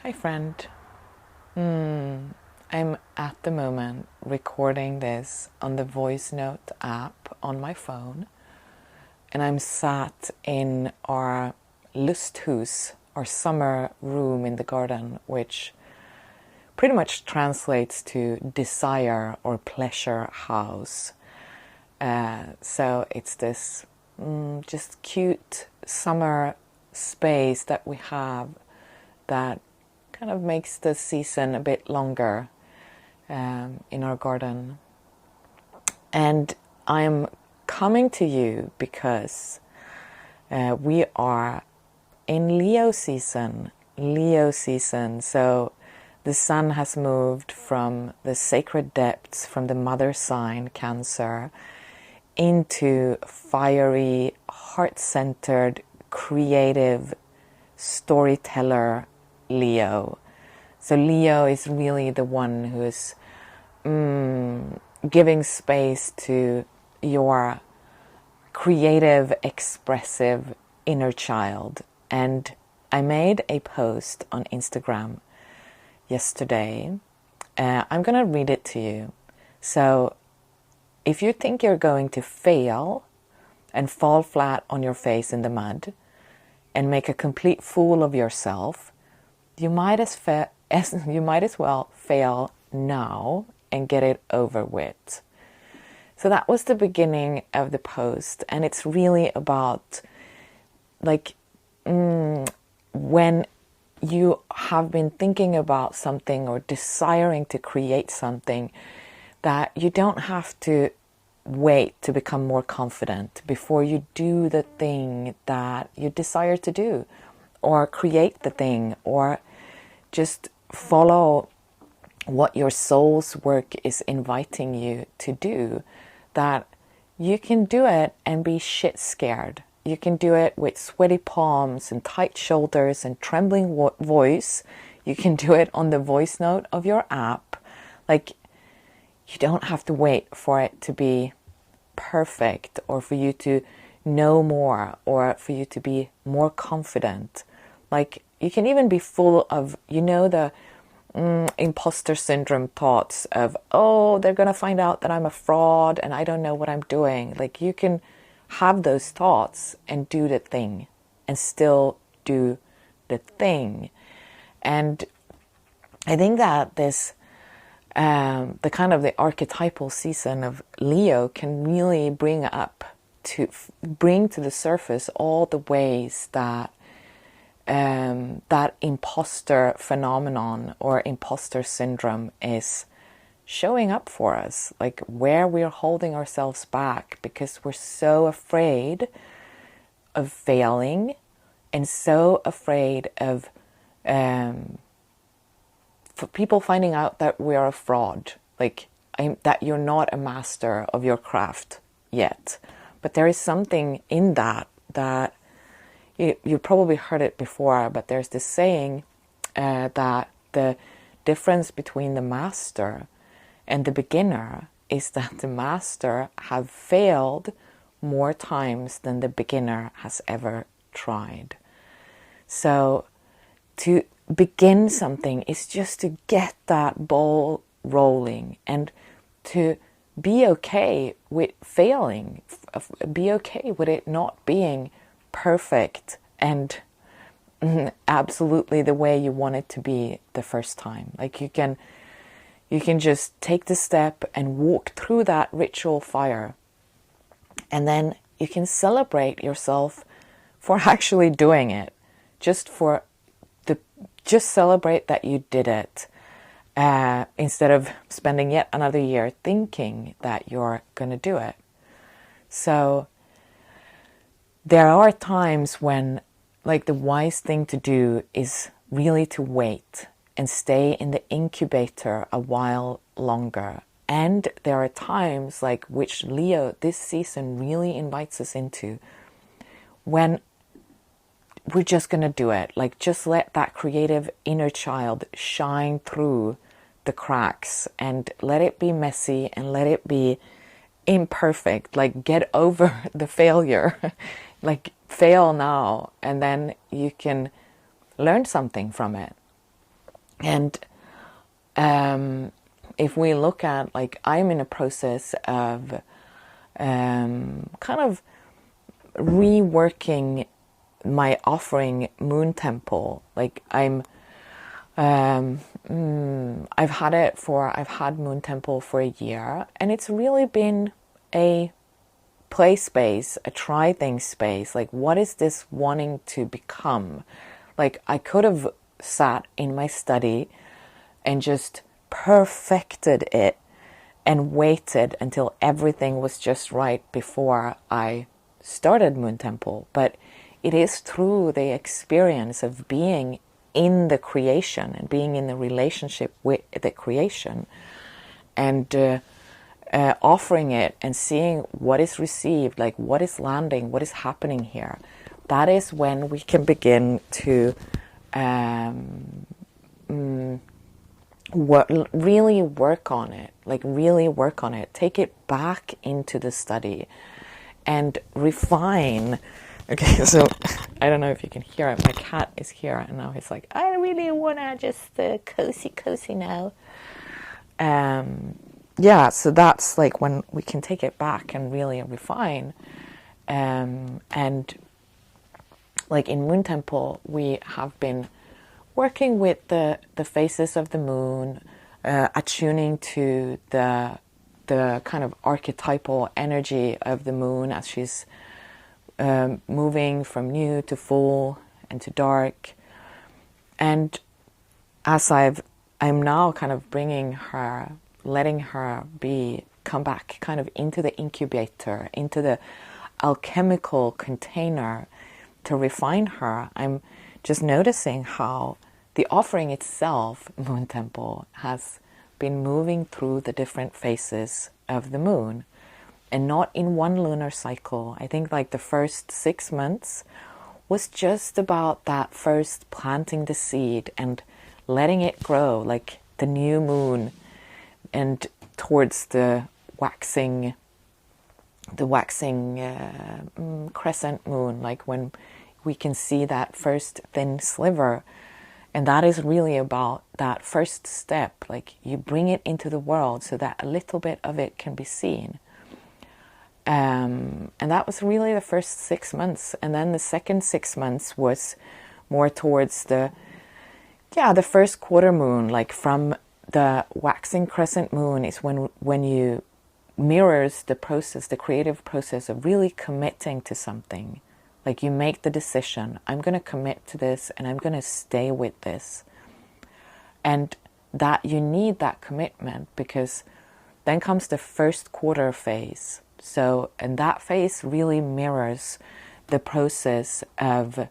Hi, friend. I'm at the moment recording this on the voice note app on my phone, and I'm sat in our lusthus, our summer room in the garden, which pretty much translates to desire or pleasure house. So it's this just cute summer space that we have that kind of makes the season a bit longer in our garden. And I'm coming to you because we are in Leo season. So the sun has moved from the sacred depths, from the mother sign, Cancer, into fiery, heart-centered, creative storyteller Leo. So Leo is really the one who is giving space to your creative, expressive inner child. And I made a post on Instagram yesterday. I'm going to read it to you. So if you think you're going to fail and fall flat on your face in the mud and make a complete fool of yourself, you might as well fail now and get it over with. So that was the beginning of the post, and it's really about when you have been thinking about something or desiring to create something, that you don't have to wait to become more confident before you do the thing that you desire to do, or create the thing, or just follow what your soul's work is inviting you to do. That you can do it and be shit scared. You can do it with sweaty palms and tight shoulders and trembling voice. You can do it on the voice note of your app. You don't have to wait for it to be perfect, or for you to know more, or for you to be more confident. You can even be full of, the imposter syndrome thoughts of, oh, they're going to find out that I'm a fraud and I don't know what I'm doing. You can have those thoughts and do the thing, and still do the thing. And I think that this the archetypal season of Leo can really bring to the surface all the ways that that imposter phenomenon or imposter syndrome is showing up for us, where we're holding ourselves back because we're so afraid of failing and so afraid of for people finding out that we are a fraud, that you're not a master of your craft yet. But there is something in that you probably heard it before, but there's this saying that the difference between the master and the beginner is that the master have failed more times than the beginner has ever tried. So to begin something is just to get that ball rolling, and to be okay with failing, be okay with it not being perfect and absolutely the way you want it to be the first time. You can just take the step and walk through that ritual fire, and then you can celebrate yourself for actually doing it. Just celebrate that you did it, instead of spending yet another year thinking that you're going to do it. So there are times when the wise thing to do is really to wait and stay in the incubator a while longer. And there are times which Leo this season really invites us into, when we're just going to do it. Just let that creative inner child shine through the cracks, and let it be messy and let it be imperfect. Get over the failure. Fail now, and then you can learn something from it. And if we look at, like, I'm in a process of kind of reworking my offering Moon Temple. Like, I've had Moon Temple for a year, and it's really been a play space, a try things space. Like, what is this wanting to become? Like, I could have sat in my study and just perfected it and waited until everything was just right before I started Moon Temple. But it is through the experience of being in the creation and being in the relationship with the creation and offering it and seeing what is received, like what is landing, what is happening here. That is when we can begin to really work on it, take it back into the study and refine. Okay, so I don't know if you can hear it. My cat is here and now he's like, I really want to just cozy now. Yeah, so that's like when we can take it back and really refine. And like in Moon Temple, we have been working with the phases of the moon, attuning to the kind of archetypal energy of the moon as she's moving from new to full and to dark. And as I'm now kind of bringing her, letting her come back kind of into the incubator, into the alchemical container to refine her, I'm just noticing how the offering itself, Moon Temple, has been moving through the different phases of the moon and not in one lunar cycle. I think like the first 6 months was just about that first planting the seed and letting it grow, like the new moon, and towards the waxing crescent moon, like when we can see that first thin sliver. And that is really about that first step, like you bring it into the world so that a little bit of it can be seen. And that was really the first 6 months. And then the second 6 months was more towards the first quarter moon, like from the waxing crescent moon is when you mirrors the process, the creative process of really committing to something. Like you make the decision, I'm going to commit to this and I'm going to stay with this. And that you need that commitment, because then comes the first quarter phase. So, and that phase really mirrors the process of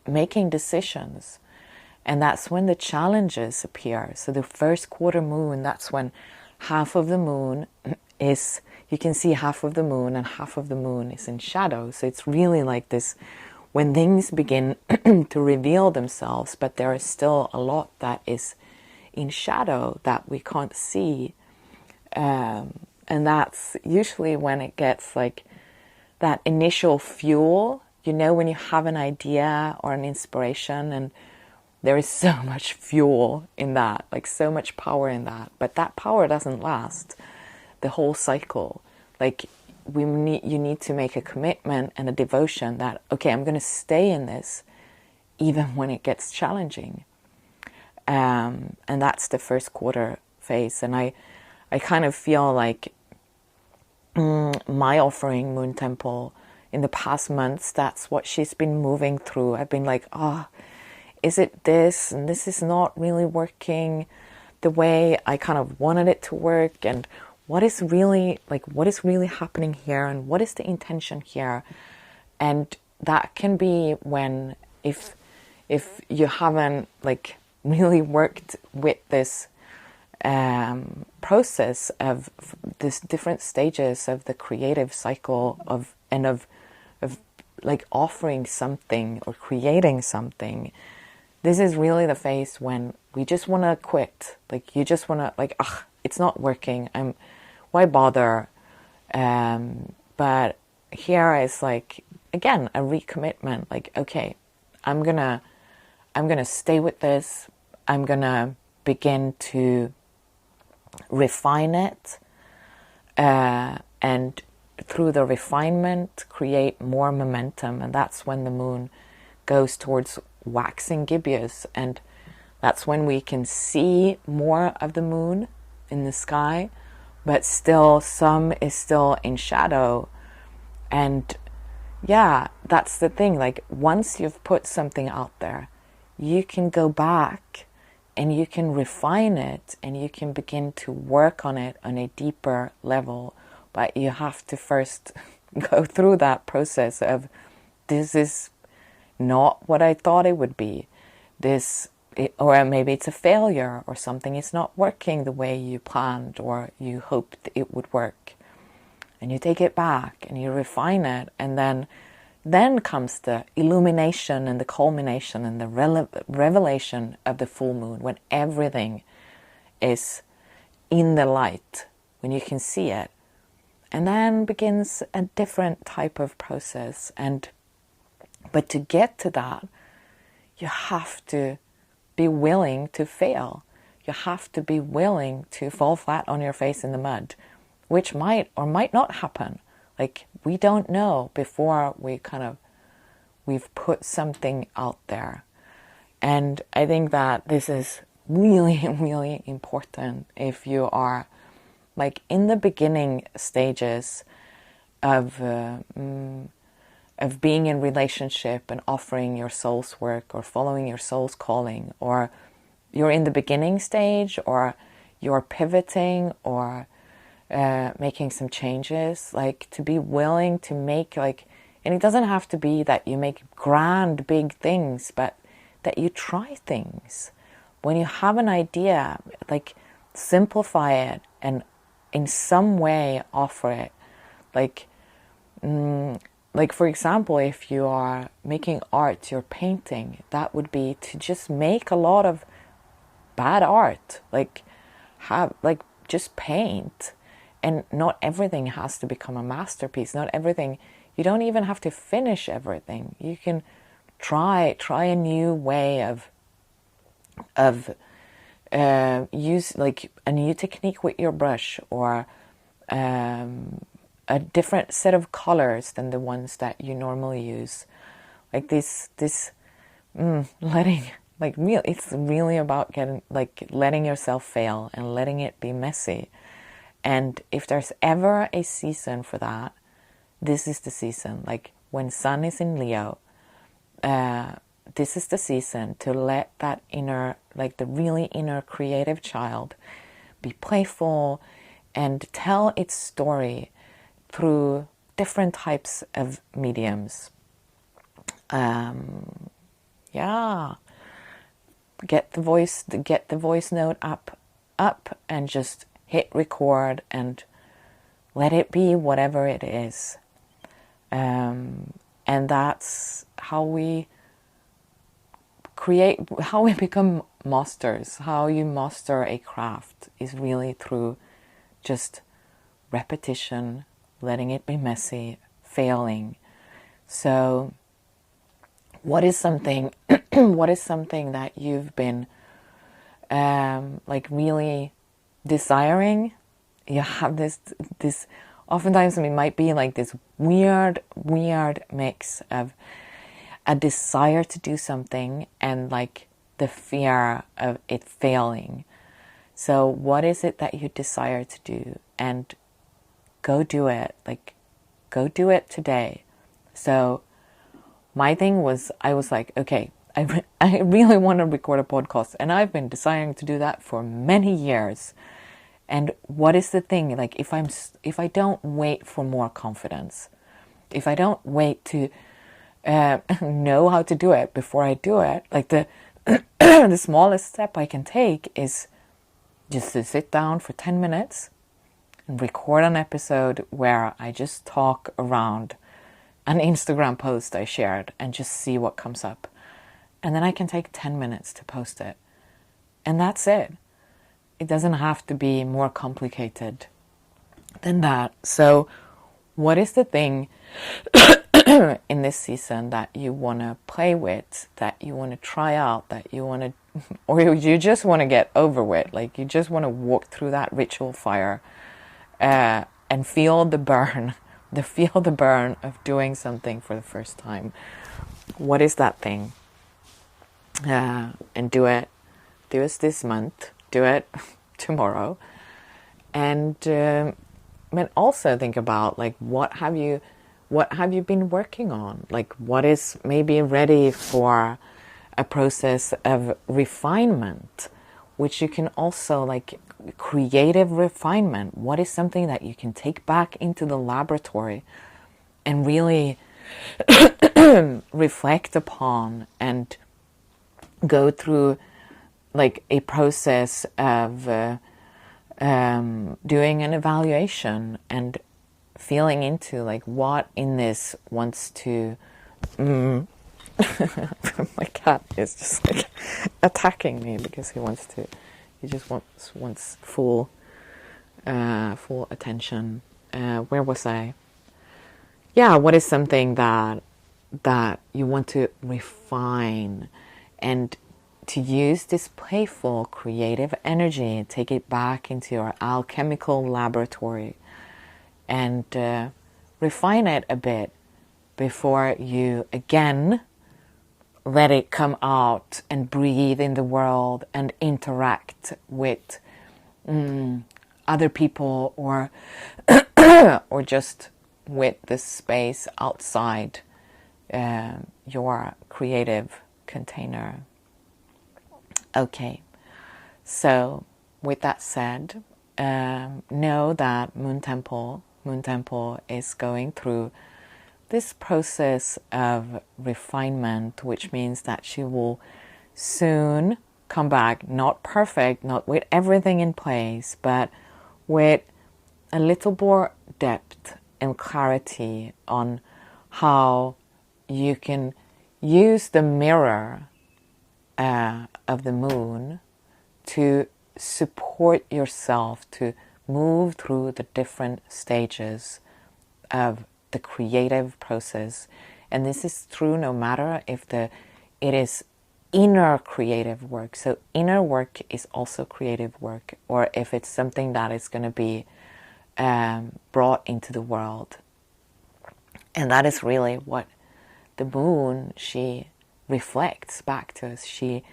making decisions. And that's when the challenges appear. So the first quarter moon, that's when half of the moon is, you can see half of the moon and half of the moon is in shadow. So it's really like this, when things begin to reveal themselves, but there is still a lot that is in shadow that we can't see. And that's usually when it gets like that initial fuel, you know, when you have an idea or an inspiration and there is so much fuel in that, like so much power in that. But that power doesn't last the whole cycle. Like you need to make a commitment and a devotion that, okay, I'm going to stay in this even when it gets challenging. And that's the first quarter phase. And I kind of feel like my offering, Moon Temple, in the past months, that's what she's been moving through. I've been like, is it this? And this is not really working the way I kind of wanted it to work. And what is really happening here? And what is the intention here? And that can be when, if you haven't like really worked with this process of this different stages of the creative cycle of like offering something or creating something, this is really the phase when we just want to quit. Like you just want to like, it's not working. Why bother? But here is like, again, a recommitment. Like, okay, I'm gonna I'm going to stay with this. I'm going to begin to refine it, and through the refinement create more momentum. And that's when the moon goes towards waxing gibbous, and that's when we can see more of the moon in the sky, but still some is still in shadow. And yeah, that's the thing. Like, once you've put something out there, you can go back and you can refine it, and you can begin to work on it on a deeper level. But you have to first go through that process of, this is not what I thought it would be. Or maybe it's a failure, or something is not working the way you planned or you hoped it would work. And you take it back and you refine it, and then comes the illumination and the culmination and the revelation of the full moon, when everything is in the light, when you can see it. And then begins a different type of process. But to get to that, you have to be willing to fail. You have to be willing to fall flat on your face in the mud, which might or might not happen. Like, we don't know before we've put something out there. And I think that this is really, really important if you are like in the beginning stages of being in relationship and offering your soul's work or following your soul's calling, or you're in the beginning stage, or you're pivoting, or making some changes. Like, to be willing to make, like, and it doesn't have to be that you make grand big things, but that you try things. When you have an idea, like, simplify it and in some way offer it. Like for example, if you are making art, you're painting, that would be to just make a lot of bad art. Like, just paint. And not everything has to become a masterpiece. Not everything, you don't even have to finish everything. You can try a new way of use, like, a new technique with your brush, or a different set of colors than the ones that you normally use. Like letting, like, it's really about letting yourself fail and letting it be messy. And if there's ever a season for that, this is the season. Like, when Sun is in Leo, this is the season to let that inner, like the really inner creative child, be playful and tell its story through different types of mediums. Get the voice note up and just hit record and let it be whatever it is. And that's how we become masters. How you master a craft is really through just repetition, letting it be messy, failing. So what is something that you've been like really desiring? You have this oftentimes it might be like this weird mix of a desire to do something and like the fear of it failing. So what is it that you desire to do? And go do it. Like, go do it today. So my thing was, I was like, okay, I really want to record a podcast, and I've been desiring to do that for many years. And what is the thing? Like, if I don't wait for more confidence, if I don't wait to know how to do it before I do it, like the the smallest step I can take is just to sit down for 10 minutes and record an episode where I just talk around an Instagram post I shared and just see what comes up. And then I can take 10 minutes to post it. And that's it. It doesn't have to be more complicated than that. So what is the thing in this season that you want to play with, that you want to try out, that you want to, or you just want to get over with, like you just want to walk through that ritual fire and feel the burn, feel the burn of doing something for the first time. What is that thing? And do it this month, do it tomorrow, and also think about like what have you been working on, like what is maybe ready for a process of refinement, which you can also like creative refinement. What is something that you can take back into the laboratory and really reflect upon and go through like a process of doing an evaluation and feeling into like what in this wants to my cat is just like attacking me because he just wants full attention. Where was I? Yeah, what is something that you want to refine, and to use this playful, creative energy, take it back into your alchemical laboratory and refine it a bit before you again let it come out and breathe in the world and interact with other people or or just with the space outside your creative container. Okay, so with that said, know that Moon Temple is going through this process of refinement, which means that she will soon come back, not perfect, not with everything in place, but with a little more depth and clarity on how you can use the mirror of the moon to support yourself to move through the different stages of the creative process. And this is true no matter if it is inner creative work. So inner work is also creative work, or if it's something that is going to be brought into the world. And that is really what the moon, she reflects back to us. She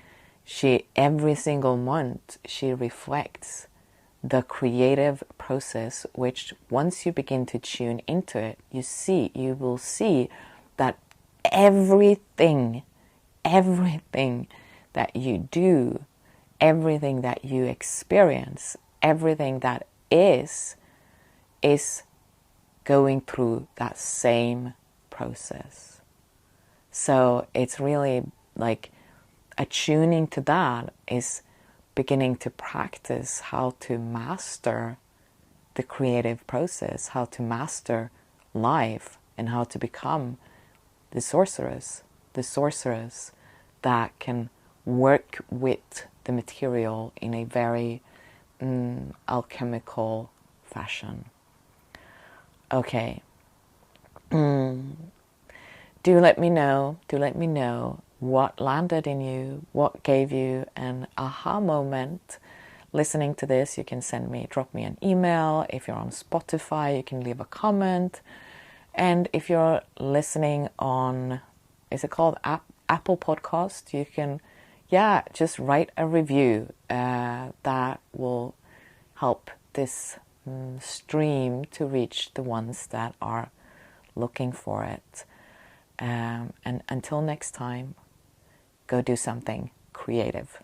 every single month she reflects the creative process, which once you begin to tune into it, you will see that everything that you do, everything that you experience, everything that is going through that same process. So it's really like attuning to that is beginning to practice how to master the creative process, how to master life, and how to become the sorceress that can work with the material in a very alchemical fashion. Okay. Do let me know what landed in you, what gave you an aha moment. Listening to this, you can drop me an email. If you're on Spotify, you can leave a comment. And if you're listening on, is it called Apple Podcast? You can, just write a review. That will help this stream to reach the ones that are looking for it. And until next time, go do something creative.